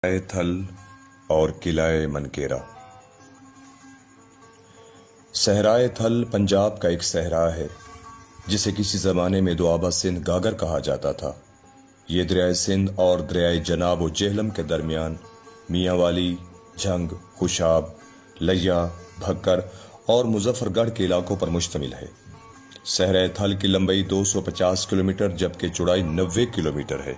تھل اور قلعہ منکیرا۔ صحرائے تھل پنجاب کا ایک صحرا ہے جسے کسی زمانے میں دوآبہ سندھ گاگر کہا جاتا تھا۔ یہ دریائے سندھ اور دریائے جناب و جہلم کے درمیان میاں والی، جھنگ، خوشاب، لیا، بھکر اور مظفر گڑھ کے علاقوں پر مشتمل ہے۔ صحرائے تھل کی لمبائی 250 کلومیٹر جبکہ چوڑائی 90 کلومیٹر ہے۔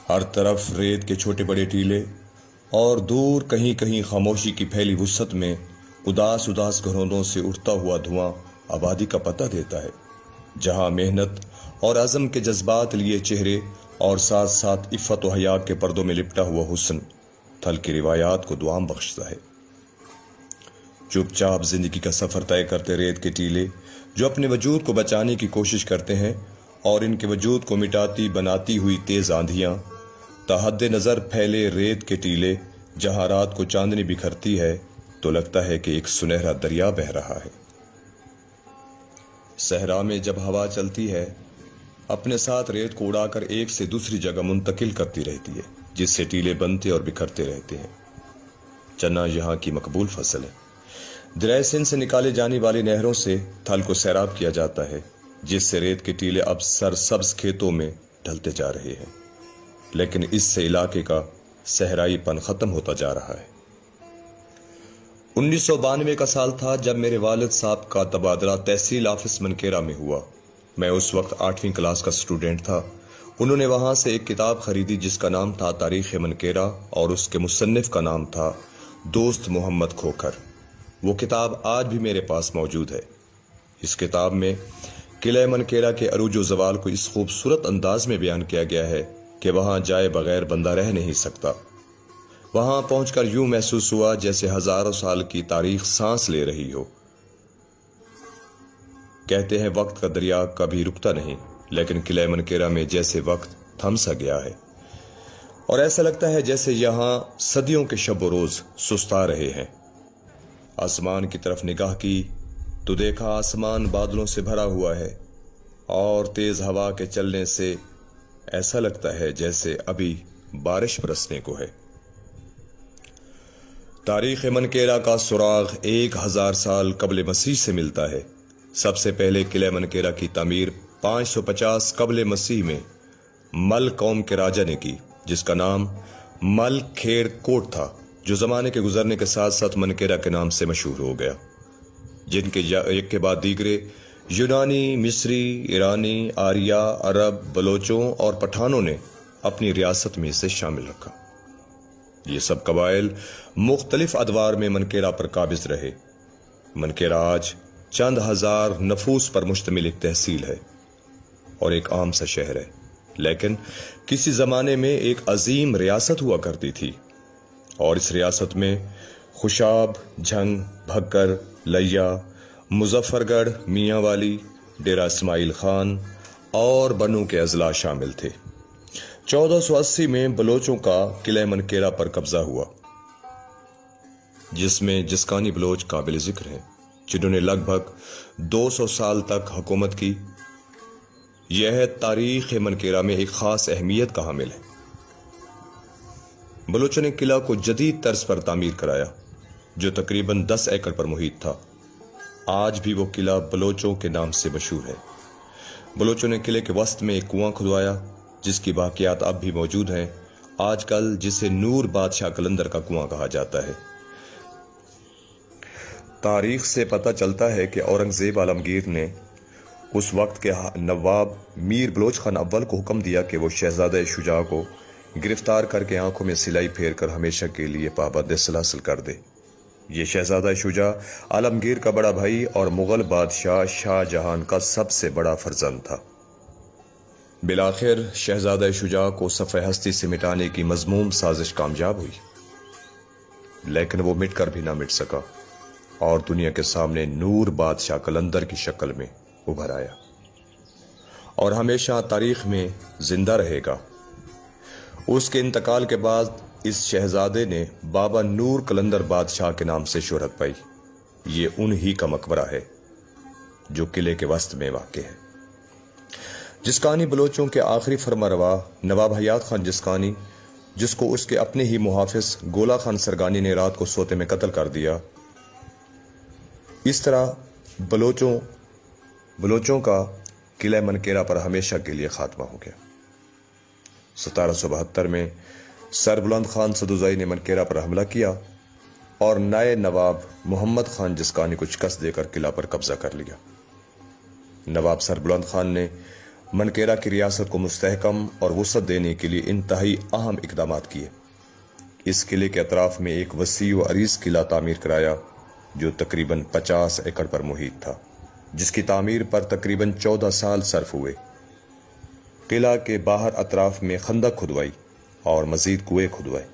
ہر طرف ریت کے چھوٹے بڑے ٹیلے اور دور کہیں کہیں خاموشی کی پھیلی وسعت میں اداس گھرونوں سے اٹھتا ہوا دھواں آبادی کا پتہ دیتا ہے، جہاں محنت اور عزم کے جذبات لیے چہرے اور ساتھ ساتھ عفت و حیا کے پردوں میں لپٹا ہوا حسن تھل کی روایات کو دوام بخشتا ہے۔ چپ چاپ زندگی کا سفر طے کرتے ریت کے ٹیلے جو اپنے وجود کو بچانے کی کوشش کرتے ہیں اور ان کے وجود کو مٹاتی بناتی ہوئی تیز آندھیاں، تحد نظر پھیلے ریت کے ٹیلے جہاں رات کو چاندنی بکھرتی ہے تو لگتا ہے کہ ایک سنہرا دریا بہہ رہا ہے۔ صحرا میں جب ہوا چلتی ہے اپنے ساتھ ریت کو اڑا کر ایک سے دوسری جگہ منتقل کرتی رہتی ہے، جس سے ٹیلے بنتے اور بکھرتے رہتے ہیں۔ چنا یہاں کی مقبول فصل ہے۔ دریائے سندھ سے نکالے جانے والی نہروں سے تھل کو سیراب کیا جاتا ہے، جس سے ریت کے ٹیلے اب سرسبز کھیتوں میں ڈھلتے جا رہے ہیں، لیکن اس سے علاقے کا صحرائی پن ختم ہوتا جا رہا ہے۔ 1992 کا سال تھا جب میرے والد صاحب کا تبادلہ تحصیل آفس منکیرا میں ہوا۔ میں اس وقت 8ویں کلاس کا اسٹوڈنٹ تھا۔ انہوں نے وہاں سے ایک کتاب خریدی جس کا نام تھا تاریخ منکیرا اور اس کے مصنف کا نام تھا دوست محمد کھوکھر۔ وہ کتاب آج بھی میرے پاس موجود ہے۔ اس کتاب میں قلعہ منکیرا کے عروج و زوال کو اس خوبصورت انداز میں بیان کیا گیا ہے کہ وہاں جائے بغیر بندہ رہ نہیں سکتا۔ وہاں پہنچ کر یوں محسوس ہوا جیسے ہزاروں سال کی تاریخ سانس لے رہی ہو۔ کہتے ہیں وقت کا دریا کبھی رکتا نہیں، لیکن قلعہ منکیرا میں جیسے وقت تھم سا گیا ہے اور ایسا لگتا ہے جیسے یہاں صدیوں کے شب و روز سستا رہے ہیں۔ آسمان کی طرف نگاہ کی تو دیکھا آسمان بادلوں سے بھرا ہوا ہے اور تیز ہوا کے چلنے سے ایسا لگتا ہے جیسے ابھی بارش برسنے کو ہے۔ تاریخ منکیرا کا سراغ 1000 سال قبل مسیح سے ملتا ہے۔ سب سے پہلے قلعہ منکیرا کی تعمیر 550 قبل مسیح میں مل قوم کے راجا نے کی، جس کا نام مل کھیر کوٹ تھا، جو زمانے کے گزرنے کے ساتھ ساتھ منکیرا کے نام سے مشہور ہو گیا، جن کے ایک کے بعد دیگرے یونانی، مصری، ایرانی، آریہ، عرب، بلوچوں اور پٹھانوں نے اپنی ریاست میں اسے شامل رکھا۔ یہ سب قبائل مختلف ادوار میں منکیرا پر قابض رہے۔ منکیرا آج چند ہزار نفوس پر مشتمل ایک تحصیل ہے اور ایک عام سا شہر ہے، لیکن کسی زمانے میں ایک عظیم ریاست ہوا کرتی تھی، اور اس ریاست میں خوشاب، جھنگ، بھکر، لیا، مظفر گڑھ، میاں والی، ڈیرہ اسماعیل خان اور بنو کے اضلاع شامل تھے۔ 1480 میں بلوچوں کا قلعہ منکیرا پر قبضہ ہوا، جس میں جسکانی بلوچ قابل ذکر ہیں، جنہوں نے لگ بھگ 200 سال تک حکومت کی۔ یہ تاریخ منکیرا میں ایک خاص اہمیت کا حامل ہے۔ بلوچوں نے قلعہ کو جدید طرز پر تعمیر کرایا، جو تقریباً 10 ایکڑ پر محیط تھا۔ آج بھی وہ قلعہ بلوچوں کے نام سے مشہور ہے۔ بلوچوں نے قلعے کے وسط میں ایک کنواں کھدوایا جس کی باقیات اب بھی موجود ہیں، آج کل جسے نور بادشاہ قلندر کا کنواں کہا جاتا ہے۔ تاریخ سے پتہ چلتا ہے کہ اورنگزیب عالمگیر نے اس وقت کے نواب میر بلوچ خان اول کو حکم دیا کہ وہ شہزادہ شجاع کو گرفتار کر کے آنکھوں میں سلائی پھیر کر ہمیشہ کے لیے پابند سلاسل کر دے۔ یہ شہزادہ شجاع عالمگیر کا بڑا بھائی اور مغل بادشاہ شاہ جہان کا سب سے بڑا فرزند تھا۔ بالآخر شہزادہ شجاع کو صفحہ ہستی سے مٹانے کی مذموم سازش کامیاب ہوئی، لیکن وہ مٹ کر بھی نہ مٹ سکا اور دنیا کے سامنے نور بادشاہ قلندر کی شکل میں ابھر آیا اور ہمیشہ تاریخ میں زندہ رہے گا۔ اس کے انتقال کے بعد اس شہزادے نے بابا نور قلندر بادشاہ کے نام سے شہرت پائی۔ یہ انہی کا مقبرہ ہے جو قلعے کے وسط میں واقع ہے۔ جسکانی بلوچوں کے آخری فرمانروا نواب حیات خان جسکانی جس کو اس کے اپنے ہی محافظ گولا خان سرگانی نے رات کو سوتے میں قتل کر دیا۔ اس طرح بلوچوں کا قلعہ منکیرا پر ہمیشہ کے لیے خاتمہ ہو گیا۔ 1772 میں سر بلند خان سدوزئی نے منکیرا پر حملہ کیا اور نئے نواب محمد خان جسکانی کو شکست دے کر قلعہ پر قبضہ کر لیا۔ نواب سر بلند خان نے منکیرا کی ریاست کو مستحکم اور وسعت دینے کے لیے انتہائی اہم اقدامات کیے۔ اس قلعے کے اطراف میں ایک وسیع و عریض قلعہ تعمیر کرایا جو تقریباً 50 ایکڑ پر محیط تھا، جس کی تعمیر پر تقریباً 14 سال صرف ہوئے۔ قلعہ کے باہر اطراف میں خندق کھدوائی اور مزید کنویں کھدوائے۔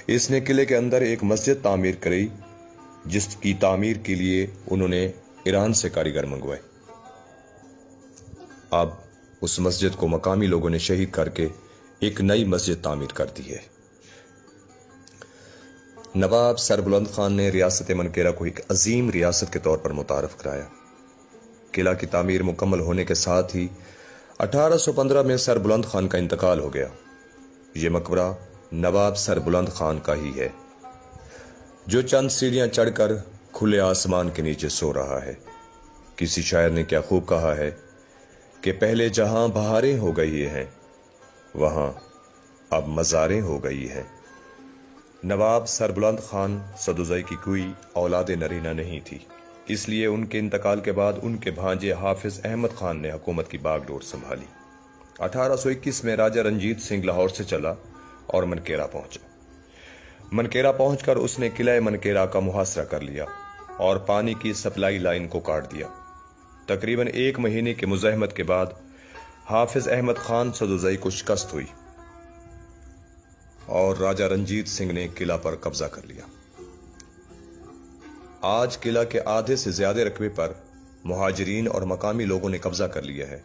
اس نے قلعے کے اندر ایک مسجد تعمیر کرائی جس کی تعمیر کے لیے انہوں نے ایران سے کاریگر منگوائے۔ اب اس مسجد کو مقامی لوگوں نے شہید کر کے ایک نئی مسجد تعمیر کر دی ہے۔ نواب سر بلند خان نے ریاست منکیرا کو ایک عظیم ریاست کے طور پر متعارف کرایا۔ قلعہ کی تعمیر مکمل ہونے کے ساتھ ہی 1815 میں سر بلند خان کا انتقال ہو گیا۔ یہ مقبرہ نواب سر بلند خان کا ہی ہے، جو چند سیڑھیاں چڑھ کر کھلے آسمان کے نیچے سو رہا ہے۔ کسی شاعر نے کیا خوب کہا ہے کہ پہلے جہاں بہاریں ہو گئی ہیں، وہاں اب مزاریں ہو گئی ہیں۔ نواب سر بلند خان سدوزئی کی کوئی اولاد نرینہ نہیں تھی، اس لیے ان کے انتقال کے بعد ان کے بھانجے حافظ احمد خان نے حکومت کی باغ ڈور سنبھالی۔ 1821 میں راجہ رنجیت سنگھ لاہور سے چلا اور منکیرا پہنچا۔ منکیرا پہنچ کر اس نے قلعہ منکیرا کا محاصرہ کر لیا اور پانی کی سپلائی لائن کو کاٹ دیا۔ تقریباً 1 مہینے کی مزاحمت کے بعد حافظ احمد خان سدوزئی کو شکست ہوئی اور راجہ رنجیت سنگھ نے قلعہ پر قبضہ کر لیا۔ آج قلعہ کے آدھے سے زیادہ رقبے پر مہاجرین اور مقامی لوگوں نے قبضہ کر لیا ہے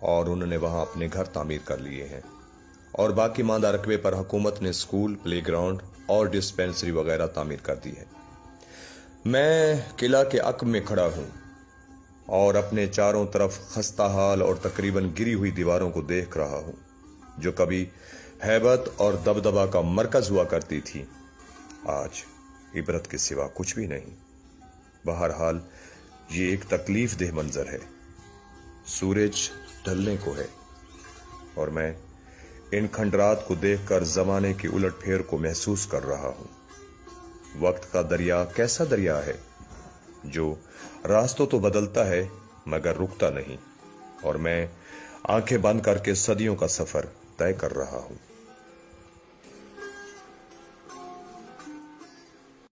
اور انہوں نے وہاں اپنے گھر تعمیر کر لیے ہیں، اور باقی ماندہ رقبے پر حکومت نے سکول، پلے گراؤنڈ اور ڈسپینسری وغیرہ تعمیر کر دی ہے۔ میں قلعہ کے عقب میں کھڑا ہوں اور اپنے چاروں طرف خستہ حال اور تقریباً گری ہوئی دیواروں کو دیکھ رہا ہوں، جو کبھی ہیبت اور دبدبہ کا مرکز ہوا کرتی تھی، آج عبرت کے سوا کچھ بھی نہیں۔ بہرحال یہ ایک تکلیف دہ منظر ہے۔ سورج ڈھلنے کو ہے اور میں ان کھنڈرات کو دیکھ کر زمانے کی الٹ پھیر کو محسوس کر رہا ہوں۔ وقت کا دریا کیسا دریا ہے جو راستوں تو بدلتا ہے مگر رکتا نہیں، اور میں آنکھیں بند کر کے صدیوں کا سفر طے کر رہا ہوں۔